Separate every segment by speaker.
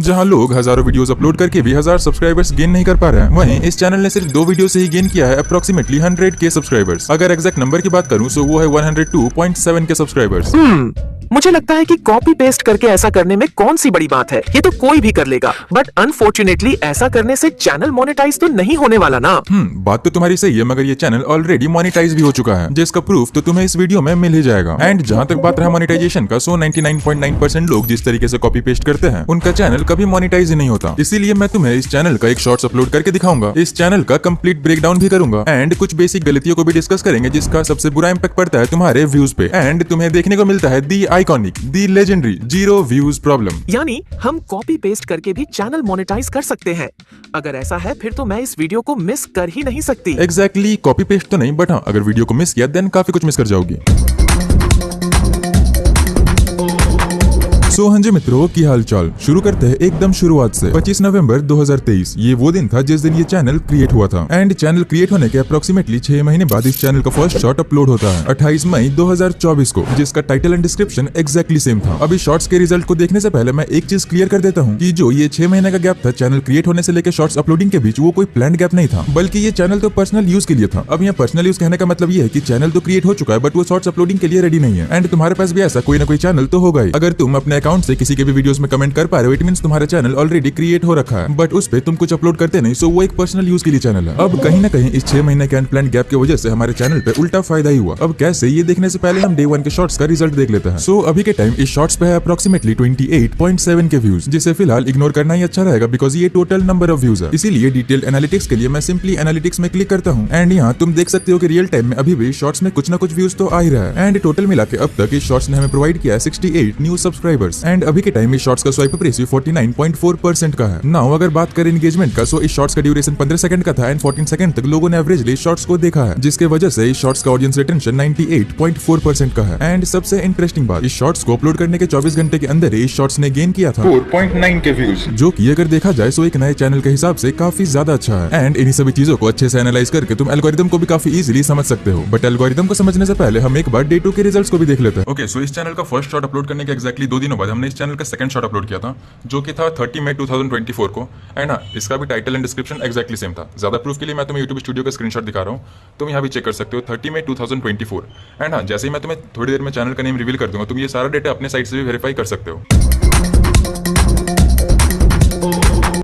Speaker 1: जहां लोग हजारों वीडियोस अपलोड करके भी 1000 सब्सक्राइबर्स गेन नहीं कर पा रहे हैं, वहीं इस चैनल ने सिर्फ 2 वीडियो से ही गेन किया है अप्रोक्सीमेटली 100K सब्सक्राइबर्स। अगर एग्जैक्ट नंबर की बात करूं तो वो है 102.7K सब्सक्राइबर्स।
Speaker 2: मुझे लगता है कि कॉपी पेस्ट करके ऐसा करने में कौन सी बड़ी बात है, ये तो कोई भी कर लेगा। बट अनफॉर्चुनेटली ऐसा करने से चैनल मोनेटाइज तो नहीं होने वाला ना।
Speaker 1: बात तो तुम्हारी सही है, मगर ये चैनल ऑलरेडी मोनेटाइज भी हो चुका है, जिसका प्रूफ तो तुम्हें इस वीडियो में मिल ही जाएगा। एंड जहां तक बात रहा मोनेटाइजेशन का, सो 99.9% लोग जिस तरीके से कॉपी पेस्ट करते हैं उनका चैनल कभी मोनेटाइज ही नहीं होता। इसीलिए मैं तुम्हें इस चैनल का एक शॉर्ट्स अपलोड करके दिखाऊंगा, इस चैनल का कंप्लीट ब्रेकडाउन भी करूंगा एंड कुछ बेसिक गलतियों को भी डिस्कस करेंगे जिसका सबसे बुरा इंपैक्ट पड़ता है तुम्हारे व्यूज पे। एंड तुम्हें देखने को मिलता है दी आइकॉनिक, दी लेजेंडरी 0 व्यूज प्रॉब्लम।
Speaker 2: यानी हम कॉपी पेस्ट करके भी चैनल मोनेटाइज कर सकते हैं। अगर ऐसा है फिर तो मैं इस वीडियो को मिस कर ही नहीं सकती।
Speaker 1: एग्जैक्टली कॉपी पेस्ट तो नहीं, बट हाँ अगर वीडियो को मिस किया देन काफी कुछ मिस कर जाओगी। सो हाँ जी मित्रों, की हाल चाल। शुरू करते हैं एकदम शुरुआत से। 25 नवंबर 2023 ये वो दिन था जिस दिन ये चैनल क्रिएट हुआ था। एंड चैनल क्रिएट होने के अप्रोक्सीमेटली 6 महीने बाद इस चैनल का फर्स्ट शॉर्ट अपलोड होता है 28 मई 2024 को, जिसका title and description exactly same था। अभी शॉर्ट्स के रिजल्ट को देखने से पहले मैं एक चीज क्लियर कर देता हूँ कि जो ये 6 महीने का गैप था चैनल क्रिएट होने से लेकर शॉर्ट्स अपलोडिंग के बीच, वो कोई प्लान गैप नहीं था, बल्कि ये चैनल तो पर्सनल यूज के लिए था। अब यहाँ पर्सनल यूज कहने का मतलब ये है कि चैनल तो क्रिएट हो चुका है बट वो शॉर्ट्स अपलोडिंग के लिए रेडी नहीं है। एंड तुम्हारे पास भी ऐसा कोई ना कोई चैनल तो होगा ही। अगर तुम अपने अकाउंट से किसी के भी वीडियोस में कमेंट कर पा रहे हो, इट मींस तुम्हारा चैनल ऑलरेडी क्रिएट हो रखा है, बट उस पे तुम कुछ अपलोड करते नहीं, सो वो एक पर्सनल यूज के लिए चैनल है। अब कहीं ना कहीं इस 6 महीने के अनप्लान्ड गैप की वजह से हमारे चैनल पे उल्टा फायदा ही हुआ। अब कैसे, ये देखने से पहले हम डे 1 के शॉर्ट्स का रिजल्ट देख लेते हैं। सो अभी के टाइम इस शॉर्ट्स पे है अप्रोक्सीमेटली 28.7 के व्यूज, जिसे फिलहाल इग्नोर करना ही अच्छा रहेगा बिकॉज ये टोटल नंबर ऑफ व्यूज है। इसीलिए डिटेल एनालिटिक्स के लिए मैं सिंपली एनालिटिक्स में क्लिक करता हूँ एंड यहाँ तुम देख सकते हो कि रियल टाइम में अभी भी शॉर्ट्स में कुछ ना कुछ व्यूज तो आ ही रहा है। एंड टोटल मिला के अब तक इस शॉर्ट्स ने हमें प्रोवाइड किया है 68 न्यू सब्सक्राइबर्स। एंड अभी के टाइम इस शॉर्ट्स का स्वाइप रेशियो 49.4% का है। नाउ अगर बात करें एंगेजमेंट का, सो इस शॉर्ट्स का ड्यूरेशन 15 सेकंड का था एंड 14 सेकंड तक लोगों ने एवरेजली इस शॉर्ट्स को देखा है, जिसके वजह से इस शॉर्ट्स का ऑडियंस रिटेंशन 98.4% का है। एंड सबसे इंटरेस्टिंग बात, इस शॉर्ट्स को अपलोड करने के 24 घंटे के अंदर ही इस शॉर्ट्स ने गेन किया था 4.9 के व्यूज, जो कि अगर देखा जाए सो एक नए चैनल के हिसाब से काफी ज्यादा अच्छा है। एंड इन्हीं सभी चीजों को अच्छे से एनालाइज करके तुम एल्गोरिदम को भी काफी इजीली समझ सकते हो। बट एल्गोरिदम को समझने से पहले हम एक बार डे 2 के रिजल्ट्स को भी देख लेते हैं। ओके, सो इस चैनल का फर्स्ट शॉट अपलोड करने के एक्जैक्टली 2 दिनों बाद हमने इस चैनल का सेकंड शॉट अपलोड किया था, जो कि था 30 मई 2024 को। एंड हाँ, इसका भी title and description exactly same था। ज्यादा प्रूफ के लिए मैं तुम्हें YouTube स्टूडियो का स्क्रीनशॉट दिखा रहा हूँ, तुम यहाँ भी चेक कर सकते हो 30 मई 2024। एंड हाँ, जैसे ही मैं तुम्हें थोड़ी देर में चैनल का नेम रिवील कर दूंगा, तुम ये सारा डेटा अपने साइट से भी वेरीफाई कर सकते हो।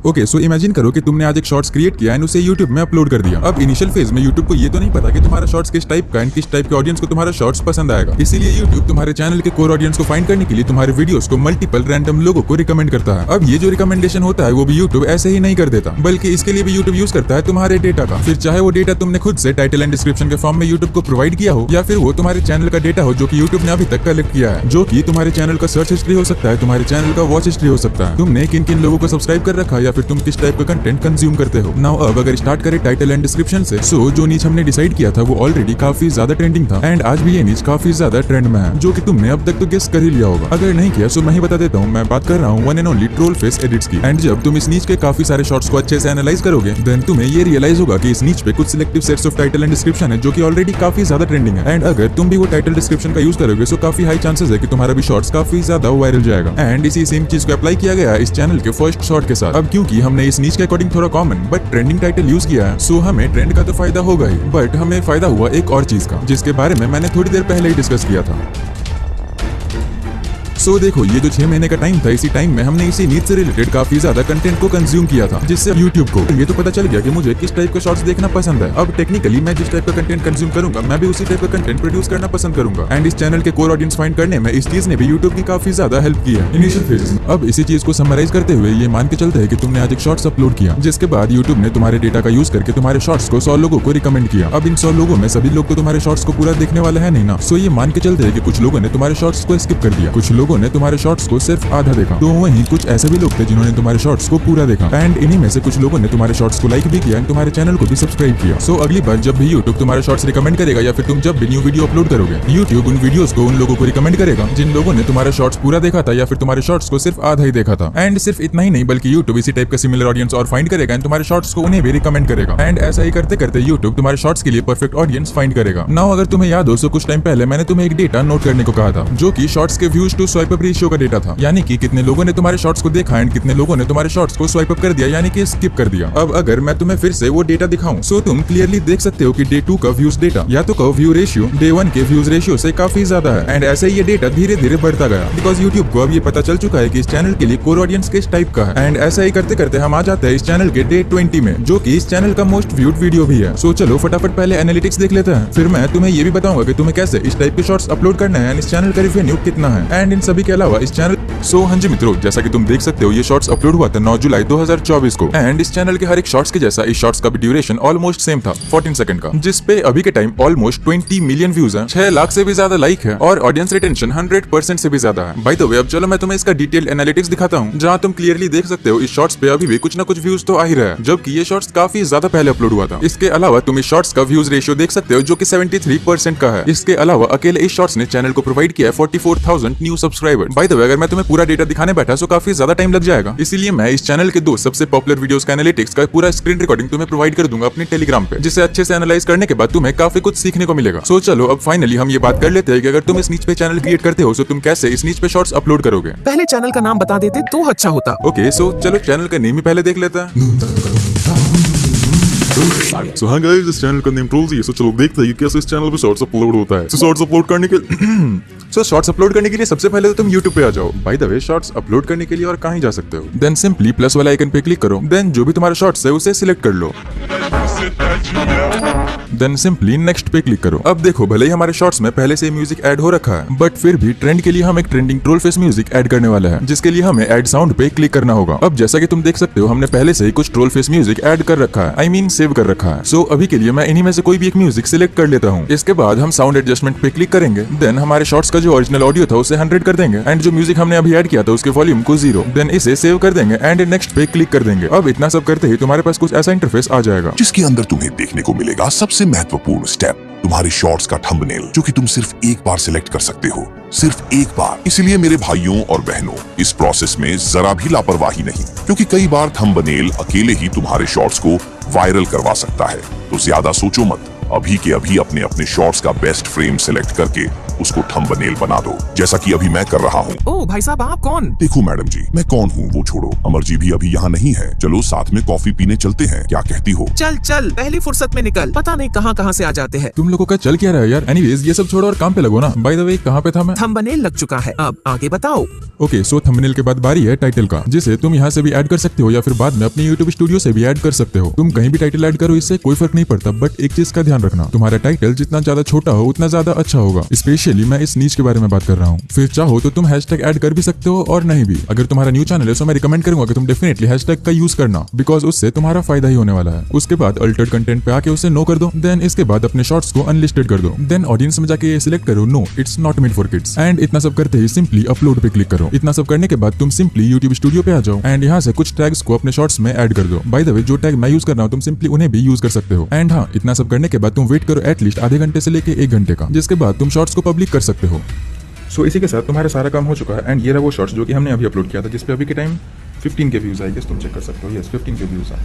Speaker 1: ओके, सो इमेजिन करो कि तुमने आज एक शॉर्ट्स क्रिएट किया एंड उसे YouTube में अपलोड कर दिया। अब इनिशियल फेज में YouTube को ये तो नहीं पता कि तुम्हारा शॉर्ट्स किस टाइप का एंड किस टाइप के ऑडियंस को तुम्हारा शॉर्ट्स पसंद आएगा। इसीलिए YouTube तुम्हारे चैनल के कोर ऑडियंस को फाइंड करने के लिए तुम्हारे वीडियोस को मल्टीपल रैंडम लोगों को रिकमेंड करता है। अब ये जो रिकमेंडेशन होता है वो भी YouTube ऐसे ही नहीं कर देता, बल्कि इसके लिए भी YouTube यूज करता है तुम्हारे डेटा का। फिर चाहे वो डेटा तुमने खुद से टाइटल एंड डिस्क्रिप्शन के फॉर्म में YouTube को प्रोवाइड किया हो, या फिर वो तुम्हारे चैनल का डेटा हो जो कि YouTube ने अभी तक कलेक्ट किया है, जो कि तुम्हारे चैनल का सर्च हिस्ट्री हो सकता है, तुम्हारे चैनल का वॉच हिस्ट्री हो सकता है, तुमने किन किन लोगों को सब्सक्राइब कर रखा है, या फिर तुम किस टाइप का कंटेंट कंज्यूम करते हो। नाउ अब अगर स्टार्ट करें टाइटल एंड डिस्क्रिप्शन से, सो जो नीच हमने डिसाइड किया था वो ऑलरेडी काफी ज्यादा ट्रेंडिंग था एंड आज भी ये नीच काफी ज्यादा ट्रेंड में है, जो कि तुमने अब तक तो गेस कर ही लिया होगा। अगर नहीं किया सो मैं ही बता देता हूँ, मैं बात कर रहा हूँ one and only troll face edits की। एंड जब तुम इस नीच के काफी सारे शॉर्ट्स को अच्छे से एनालाइज करोगे, देन तुम्हें ये रियलाइज होगा कि इस नीच पे कुछ selective sets of title and description है जो कि ऑलरेडी काफी ज्यादा ट्रेंडिंग है। एंड अगर तुम भी वो टाइटल डिस्क्रिप्शन का यूज करोगे, सो काफी हाई चांसेस है कि तुम्हारा भी शॉर्ट्स काफी ज्यादा वायरल जाएगा। एंड इसी सेम चीज को अप्लाई किया गया इस चैनल के फर्स्ट शॉर्ट के साथ। अब क्योंकि हमने इस नीच के अकॉर्डिंग थोड़ा common but trending title use किया है, सो हमें ट्रेंड का तो फायदा होगा ही, बट हमें फायदा हुआ एक और चीज का, जिसके बारे में मैंने थोड़ी देर पहले ही डिस्कस किया था। सो देखो, ये जो 6 महीने का टाइम था, इसी टाइम में हमने इसी नीड से रिलेटेड काफी ज्यादा कंटेंट को कंज्यूम किया था, जिससे YouTube को ये तो पता चल गया कि मुझे किस टाइप का शॉर्ट्स देखना पसंद है। अब टेक्निकली मैं जिस टाइप का कंटेंट कंज्यूम करूंगा, मैं भी उसी टाइप का कंटेंट प्रोड्यूस करना पसंद करूंगा। एंड इस चैनल के कोर ऑडियंस फाइंड करने में इस चीज ने भी YouTube की काफी ज्यादा हेल्प की है इनिशियल फेज। अब इसी चीज को समराइज करते हुए ये मान के चलते हैं कि तुमने आज एक शॉर्ट्स अपलोड किया, जिसके बाद YouTube ने तुम्हारे डेटा का यूज करके तुम्हारे शॉर्ट्स को 100 लोगों को रिकमेंड किया। अब इन 100 लोगों में सभी लोग तो तुम्हारे शॉर्ट्स को पूरा देखने वाले हैं नहीं ना, सो ये मान के चलते हैं कि कुछ लोगों ने तुम्हारे शॉर्ट्स को स्किप कर दिया, कुछ लोगों ने तुम्हारे शॉर्ट्स को सिर्फ आधा देखा, तो वहीं कुछ ऐसे भी लोग थे जिन्होंने तुम्हारे शॉर्ट्स को पूरा देखा। एंड इन्हीं में से कुछ लोगों ने तुम्हारे शॉर्ट्स को लाइक भी किया एंड तुम्हारे चैनल को भी सब्सक्राइब किया। सो अगली बार जब भी YouTube तुम्हारे शॉर्ट्स रिकमेंड करेगा, या फिर तुम जब भी न्यू वीडियो अपलोड करोगे, YouTube उन वीडियोस को उन लोगों को रिकमेंड करेगा जिन लोगों ने तुम्हारे शॉर्ट्स पूरा देखा था, या फिर तुम्हारे शॉर्ट्स को सिर्फ आधा ही देखा था। एंड सिर्फ इतना ही नहीं, बल्कि YouTube इसी टाइप का सिमिलर ऑडियंस और फाइंड करेगा एंड तुम्हारे शॉर्ट्स को उन्हें भी रिकमेंड करेगा। एंड ऐसा ही करते करते YouTube तुम्हारे शॉर्ट्स के लिए परफेक्ट ऑडियंस फाइंड करेगा। नाउ अगर तुम्हें याद हो, सो कुछ टाइम पहले मैंने तुम्हें एक डेटा नोट करने को कहा था, जो कि शॉर्ट्स के views to swipe swipe up ratio का डेटा था, यानी कि कितने लोगों ने तुम्हारे शॉर्ट्स को देखा एंड कितने लोगों ने तुम्हारे शॉर्ट्स को स्वाइप अप कर दिया, यानी कि स्किप कर दिया। अब अगर मैं तुम्हें फिर से वो डेटा दिखाऊं सो तुम क्लियरली देख सकते हो कि डे 2 का व्यूज डेटा या तो कहो व्यू रेशियो डे 1 के व्यूज रेशियो से काफी ज्यादा है। एंड ऐसे ही ये डेटा धीरे धीरे बढ़ता गया बिकॉज यूट्यूब को अब ये पता चल चुका है कि इस चैनल के लिए कोर ऑडियंस किस टाइप का है। एंड ऐसा ही करते करते हम आ जाते हैं इस चैनल के डे 20 में, जो कि इस चैनल का मोस्ट व्यूड वीडियो भी है। सो चलो फटाफट पहले एनालिटिक्स देख लेते हैं, फिर मैं तुम्हें ये भी बताऊंगा कि तुम्हें कैसे इस टाइप के शॉर्ट्स अपलोड करना है, इस चैनल का रिवेन्यू कितना है एंड इन सभी के अलावा इस चैनल। सो हाँ जी मित्रों, जैसा कि तुम देख सकते हो ये शॉर्ट्स अपलोड हुआ था 9 जुलाई 2024 को एंड इस चैनल के हर एक शॉर्ट्स के जैसा इस शॉर्ट्स का भी ड्यूरेशन ऑलमोस्ट सेम था 14 सेकंड का, जिस पे अभी के टाइम ऑलमोस्ट 20 मिलियन व्यूज हैं, 6 लाख से भी ज्यादा लाइक है और ऑडियंस रिटेंशन 100% से भी ज्यादा है। बाय द वे अब चलो मैं तुम्हें इसका डिटेल एनालिटिक्स दिखाता हूँ, जहाँ तुम क्लियरली देख सकते हो इस शॉर्ट्स पे अभी भी कुछ ना कुछ व्यूज तो आ ही रहा है, जबकि ये शॉर्ट्स काफी ज्यादा पहले अपलोड हुआ था। इसके अलावा तुम इस शॉर्ट्स का व्यूज रेशियो देख सकते हो जो कि 73% का है। इसके अलावा अकेले इस शॉर्ट्स ने चैनल को प्रोवाइड किया है 44,000 new subscriber. By the way अगर मैं तुम्हें पूरा डेटा दिखाने बैठा तो काफी ज्यादा टाइम लग जाएगा, इसीलिए मैं इस चैनल के 2 सबसे पॉपुलर वीडियोस का एनालिटिक्स का पूरा स्क्रीन रिकॉर्डिंग तुम्हें प्रोवाइड कर दूंगा अपने टेलीग्राम पे, जिसे अच्छे से एनालाइज करने के बाद तुम्हें काफी कुछ सीखने को मिलेगा। सो चलो अब फाइनली हम ये बात कर लेते हैं कि अगर तुम इस नीच पे चैनल क्रिएट करते हो तो तुम कैसे इस नीच पे शॉर्ट्स अपलोड करोगे।
Speaker 2: पहले चैनल का नाम बता देते तो अच्छा होता।
Speaker 1: ओके सो चलो चैनल का नेम ही पहले देख लेते हैं।
Speaker 3: So हाँ गाइस, इस चैनल का नेम ट्रोल्स ही है, सो चलो देखते हैं कि कैसे इस चैनल पे शॉर्ट्स अपलोड होता है। शॉर्ट्स अपलोड करने के
Speaker 1: शॉर्ट्स अपलोड करने के लिए सबसे पहले तो तुम YouTube पे आ जाओ। By the way shorts upload करने के लिए और कहाँ जा सकते हो, देन सिंपली प्लस वाला आइकन पे क्लिक करो, देन जो भी तुम्हारा शॉर्ट्स है उसे सिलेक्ट कर लो, देन सिंपली नेक्स्ट पे क्लिक करो। अब देखो भले ही हमारे शॉर्ट्स में पहले से म्यूजिक ऐड हो रखा है, बट फिर भी ट्रेंड के लिए हम एक trending troll face music add करने वाला है, जिसके लिए हमें ऐड साउंड पे क्लिक करना होगा। अब जैसा कि तुम देख सकते हो हमने पहले से ही कुछ ट्रोल फेस म्यूजिक ऐड कर रखा है, आई मीन सेव कर रखा है। सो अभी के लिए मैं इन्हीं में से कोई भी एक म्यूजिक सिलेक्ट कर लेता हूँ। इसके बाद हम साउंड एडजस्टमेंट पे क्लिक करेंगे, देन हमारे शॉर्ट्स का जो ओरिजिनल ऑडियो था उसे 100 कर देंगे एंड जो म्यूजिक हमने अभी ऐड किया था उसके वॉल्यूम को 0, देन इसे सेव कर देंगे एंड नेक्स्ट पे क्लिक कर देंगे। अब इतना सब करते ही तुम्हारे पास कुछ ऐसा इंटरफेस आ जाएगा,
Speaker 4: जिसके अंदर तुम्हें देखने को मिलेगा सबसे महत्वपूर्ण स्टेप, तुम्हारे शॉर्ट्स का थंबनेल, जो कि तुम सिर्फ एक बार सिलेक्ट कर सकते हो, सिर्फ एक बार। इसलिए मेरे भाइयों और बहनों, इस प्रोसेस में जरा भी लापरवाही नहीं, क्योंकि कई बार थंबनेल अकेले ही तुम्हारे शॉर्ट्स को वायरल करवा सकता है। तो ज्यादा सोचो मत, अभी के अभी अपने अपने शॉर्ट्स का बेस्ट फ्रेम सिलेक्ट करके उसको थंबनेल बना दो, जैसा कि अभी मैं कर रहा हूँ।
Speaker 2: ओ भाई साहब आप कौन?
Speaker 4: देखो मैडम जी, मैं कौन हूँ वो छोड़ो, अमर जी भी अभी यहाँ नहीं है, चलो साथ में कॉफी पीने चलते हैं, क्या कहती हो?
Speaker 2: चल चल पहली फुर्सत में निकल, पता नहीं कहाँ से आ जाते हैं।
Speaker 1: तुम लोगों का चल क्या रहा है यार। एनीवेज ये सब छोड़ो और काम पे लगो ना। बाय द वे कहाँ पे था मैं?
Speaker 2: थंबनेल लग चुका है, अब आगे बताओ।
Speaker 1: ओके सो थंबनेल के बाद बारी है टाइटल का, जिसे तुम यहाँ से भी ऐड कर सकते हो या फिर बाद में अपने YouTube स्टूडियो से भी ऐड कर सकते हो। तुम कहीं भी टाइटल ऐड करो, इससे कोई फर्क नहीं पड़ता, बट एक चीज का ध्यान रखना, तुम्हारा टाइटल जितना ज्यादा छोटा हो उतना ज्यादा अच्छा होगा। स्पेशली मैं इस नीच के बारे में बात कर रहा हूँ। फिर चाहो तो तुम हैशटैग ऐड कर भी सकते हो और नहीं भी। अगर तुम्हारा न्यू चैनल है तो मैं रिकमेंड करूंगा कि तुम डेफिनेटली हैशटैग का यूज करना, बिकॉज उससे तुम्हारा फायदा ही होने वाला है। उसके बाद अल्टर्ड कंटेंट पे आके उसे नो कर दो, देन इसके बाद अपने शॉर्ट्स को अनलिस्टेड कर दो, देन ऑडियंस में जाके सिलेक्ट करो no it's not made for kids and इतना सब करते ही सिंपली अपलोड पे क्लिक करो। इतना सब करने के बाद तुम सिंपली YouTube स्टूडियो पे आ जाओ एंड यहाँ से कुछ टैग्स को अपने शॉर्ट्स में ऐड कर दो। बाय द वे जो टैग मैं यूज कर रहा हूँ तुम सिंपली उन्हें भी यूज कर सकते हो। एंड हाँ, इतना सब करने के बाद तुम वेट करो एटलीस्ट आधे घंटे से लेके 1 घंटे का, जिसके बाद तुम शॉर्ट्स को पब्लिक कर सकते हो। सो इसी के साथ तुम्हारा सारा काम हो चुका है एंड ये रहा वो शॉर्ट्स जो कि हमने अभी अपलोड किया था, जिसपे अभी के टाइम 15 के व्यूज आए, तुम चेक कर सकते हो। यस 15 के व्यूज आए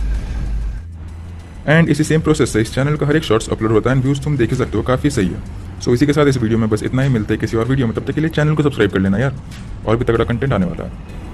Speaker 1: एंड इसी सेम प्रोसेस से इस चैनल का हर एक शॉर्ट्स अपलोड होता है एंड व्यूज तुम देख सकते हो, काफी सही है। सो इसी के साथ इस वीडियो में बस इतना ही, मिलते हैं किसी और वीडियो में, तब तक के लिए चैनल को सब्सक्राइब कर लेना यार, और भी तगड़ा कंटेंट आने वाला है।